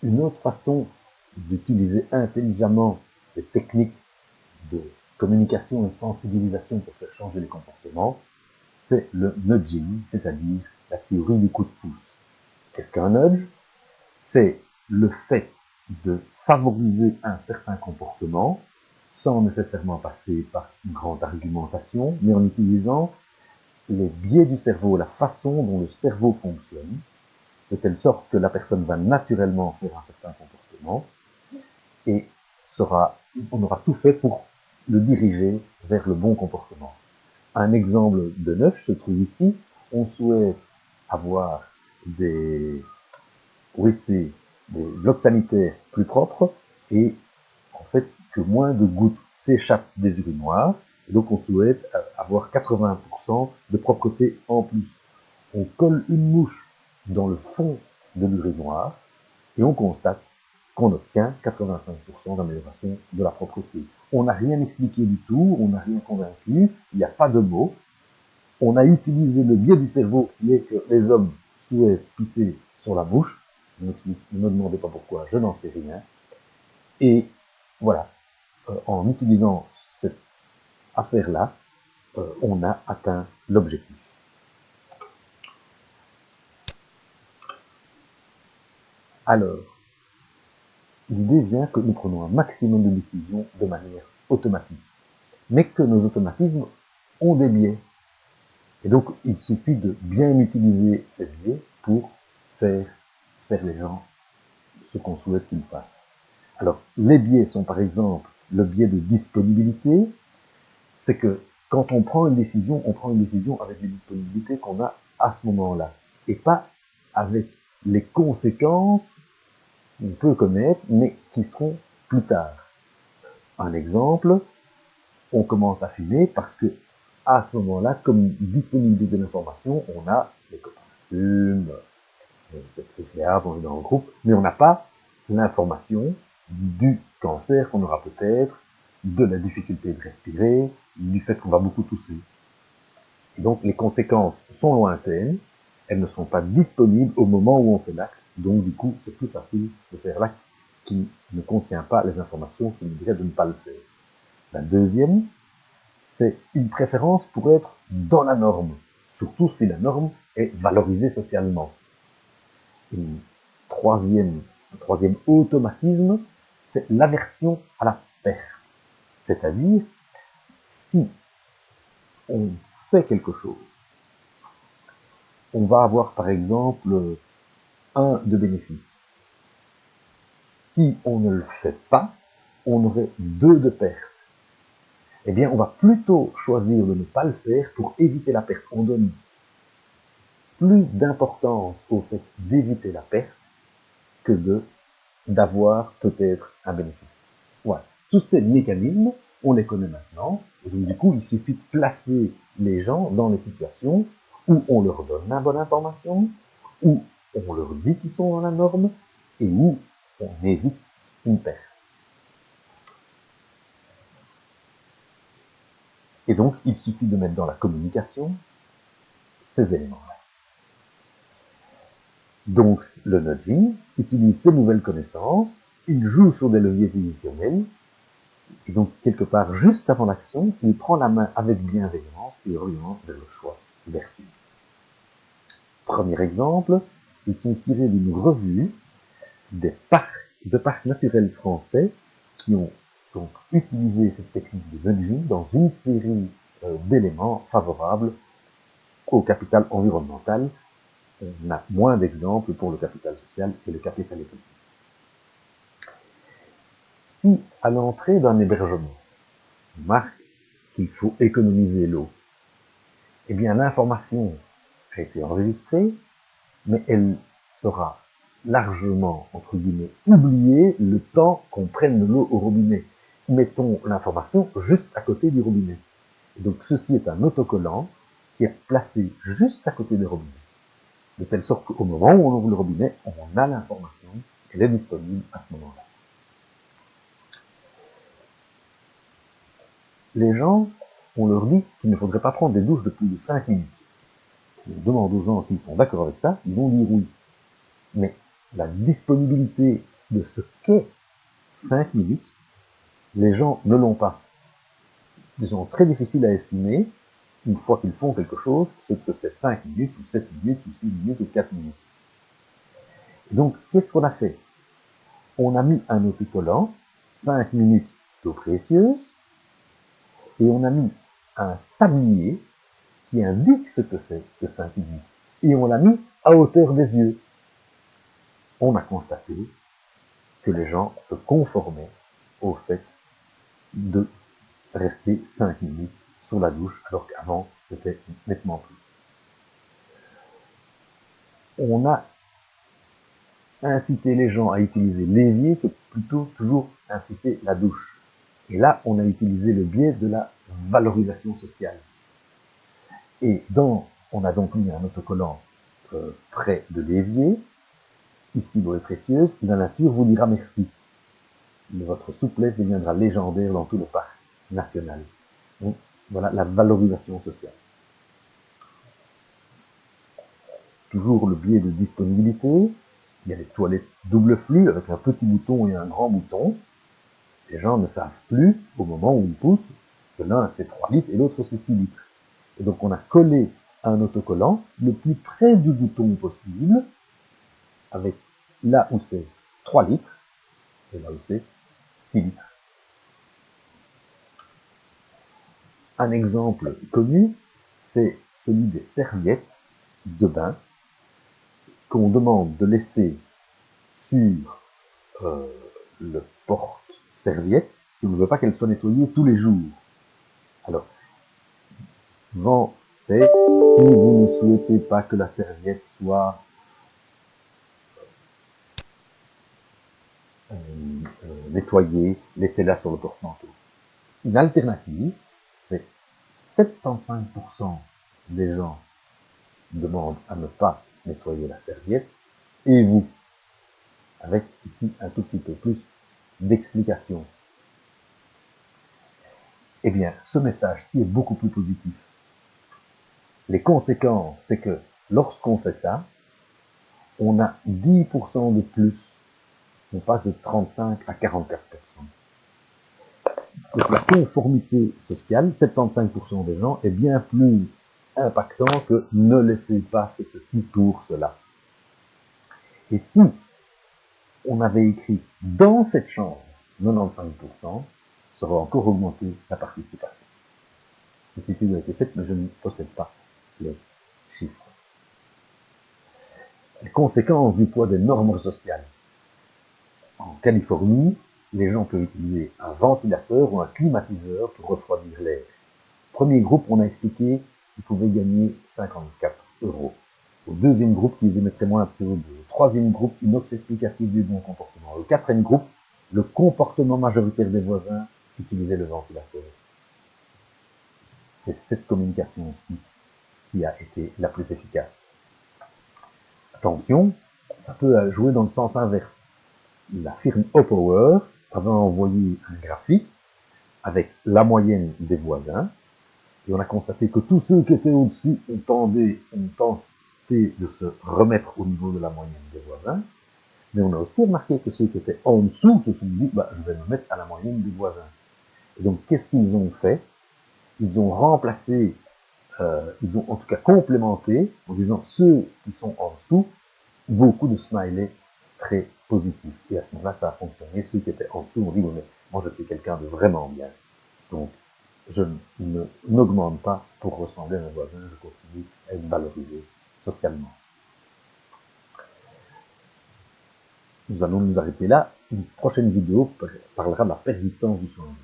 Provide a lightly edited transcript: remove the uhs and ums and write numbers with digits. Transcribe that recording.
Une autre façon d'utiliser intelligemment les techniques de communication et de sensibilisation pour faire changer les comportements, c'est le nudging, c'est-à-dire la théorie du coup de pouce. Qu'est-ce qu'un nudge? C'est le fait de favoriser un certain comportement sans nécessairement passer par une grande argumentation, mais en utilisant les biais du cerveau, la façon dont le cerveau fonctionne, de telle sorte que la personne va naturellement faire un certain comportement et on aura tout fait pour le diriger vers le bon comportement. Un exemple de neuf se trouve ici. On souhaite avoir des WC, des blocs sanitaires plus propres et en fait que moins de gouttes s'échappent des urinoirs. Et donc on souhaite avoir 80% de propreté en plus. On colle une mouche dans le fond de l'urinoir et on constate qu'on obtient 85% d'amélioration de la propreté. On n'a rien expliqué du tout, on n'a rien convaincu, il n'y a pas de mots. On a utilisé le biais du cerveau qui est que les hommes souhaitent pisser sur la bouche. Ne me demandez pas pourquoi, je n'en sais rien. Et voilà, en utilisant cette affaire-là, on a atteint l'objectif. Alors, l'idée vient que nous prenons un maximum de décisions de manière automatique, mais que nos automatismes ont des biais. Et donc, il suffit de bien utiliser ces biais pour faire les gens ce qu'on souhaite qu'ils fassent. Alors, les biais sont par exemple le biais de disponibilité. C'est que quand on prend une décision avec les disponibilités qu'on a à ce moment-là, et pas avec les conséquences qu'on peut connaître, mais qui seront plus tard. Un exemple, on commence à fumer parce que à ce moment-là, comme disponibilité de l'information, on a les copains fument, c'est agréable, on est dans le groupe, mais on n'a pas l'information du cancer qu'on aura peut-être, de la difficulté de respirer, du fait qu'on va beaucoup tousser. Et donc les conséquences sont lointaines, elles ne sont pas disponibles au moment où on fait l'acte, donc du coup c'est plus facile de faire l'acte qui ne contient pas les informations qui nous diraient de ne pas le faire. La deuxième, c'est une préférence pour être dans la norme, surtout si la norme est valorisée socialement. Un troisième automatisme, c'est l'aversion à la perte. C'est-à-dire, si on fait quelque chose, on va avoir par exemple 1 de bénéfice. Si on ne le fait pas, on aurait 2 de perte. Eh bien, on va plutôt choisir de ne pas le faire pour éviter la perte. On donne plus d'importance au fait d'éviter la perte que d'avoir peut-être un bénéfice. Voilà. Tous ces mécanismes, on les connaît maintenant. Et donc, du coup, il suffit de placer les gens dans les situations où on leur donne la bonne information, où on leur dit qu'ils sont dans la norme, et où on évite une perte. Et donc, il suffit de mettre dans la communication ces éléments-là. Donc, le nudging utilise ces nouvelles connaissances, il joue sur des leviers décisionnels, et donc, quelque part, juste avant l'action, il prend la main avec bienveillance et oriente vers le choix vertueux. Premier exemple, ils sont tirés d'une revue de parcs naturels français qui ont donc utilisé cette technique de nudging dans une série d'éléments favorables au capital environnemental. On a moins d'exemples pour le capital social et le capital économique. Si à l'entrée d'un hébergement, on marque qu'il faut économiser l'eau, eh bien l'information a été enregistrée, mais elle sera largement, entre guillemets, oubliée le temps qu'on prenne de l'eau au robinet. Mettons l'information juste à côté du robinet. Et donc ceci est un autocollant qui est placé juste à côté du robinet. De telle sorte qu'au moment où on ouvre le robinet, on a l'information, elle est disponible à ce moment-là. Les gens, on leur dit qu'il ne faudrait pas prendre des douches de plus de 5 minutes. Si on demande aux gens s'ils sont d'accord avec ça, ils vont dire oui. Mais la disponibilité de ce qu'est 5 minutes, les gens ne l'ont pas. Ils sont très difficiles à estimer, une fois qu'ils font quelque chose, ce que c'est 5 minutes, ou 7 minutes, ou 6 minutes, ou 4 minutes. Et donc, qu'est-ce qu'on a fait? On a mis un autocollant, 5 minutes d'eau précieuse, et on a mis un sablier qui indique ce que c'est que 5 minutes. Et on l'a mis à hauteur des yeux. On a constaté que les gens se conformaient au fait de rester 5 minutes sur la douche, alors qu'avant, c'était nettement plus. On a incité les gens à utiliser l'évier que plutôt toujours inciter la douche. Et là, on a utilisé le biais de la valorisation sociale. Et on a donc mis un autocollant près de l'évier. Ici, l'eau est précieuse, la nature vous dira merci. Votre souplesse deviendra légendaire dans tout le parc national. Donc, voilà la valorisation sociale. Toujours le biais de disponibilité. Il y a les toilettes double flux avec un petit bouton et un grand bouton. Les gens ne savent plus, au moment où ils poussent, que l'un c'est 3 litres et l'autre c'est 6 litres. Et donc on a collé un autocollant le plus près du bouton possible, avec là où c'est 3 litres et là où c'est 6 litres. Un exemple connu, c'est celui des serviettes de bain qu'on demande de laisser sur le porte-serviette si on ne veut pas qu'elle soit nettoyée tous les jours. Alors, souvent, c'est si vous ne souhaitez pas que la serviette soit nettoyée, laissez-la sur le porte-manteau. Une alternative, c'est 75% des gens demandent à ne pas nettoyer la serviette, et vous, avec ici un tout petit peu plus d'explication. Eh bien, ce message-ci est beaucoup plus positif. Les conséquences, c'est que lorsqu'on fait ça, on a 10% de plus. On passe de 35 à 44%. Donc la conformité sociale, 75% des gens, est bien plus impactant que ne laissez pas faire ceci pour cela. Et si on avait écrit dans cette chambre 95%, ça aurait encore augmenté la participation. Cette étude a été faite, mais je ne possède pas les chiffres. Les conséquences du poids des normes sociales. En Californie, les gens peuvent utiliser un ventilateur ou un climatiseur pour refroidir l'air. Premier groupe, on a expliqué qu'ils pouvaient gagner 54 €. Au deuxième groupe, qu'ils émettraient moins de CO2. Au troisième groupe, une autre explicative du bon comportement. Au quatrième groupe, le comportement majoritaire des voisins qui utilisaient le ventilateur. C'est cette communication-ci qui a été la plus efficace. Attention, ça peut jouer dans le sens inverse. La firme Opower avait envoyé un graphique avec la moyenne des voisins, et on a constaté que tous ceux qui étaient au-dessus ont tenté de se remettre au niveau de la moyenne des voisins, mais on a aussi remarqué que ceux qui étaient en dessous se sont dit, je vais me mettre à la moyenne des voisins. Et donc, qu'est-ce qu'ils ont fait? Ils ont remplacé, ils ont en tout cas complémenté, en disant ceux qui sont en dessous, beaucoup de smileys très positifs. Et à ce moment-là, ça a fonctionné. Ceux qui étaient en dessous ont dit, mais moi je suis quelqu'un de vraiment bien. Donc, je n'augmente pas pour ressembler à mes voisins, je continue à être valorisé socialement. Nous allons nous arrêter là. Une prochaine vidéo parlera de la persistance du changement.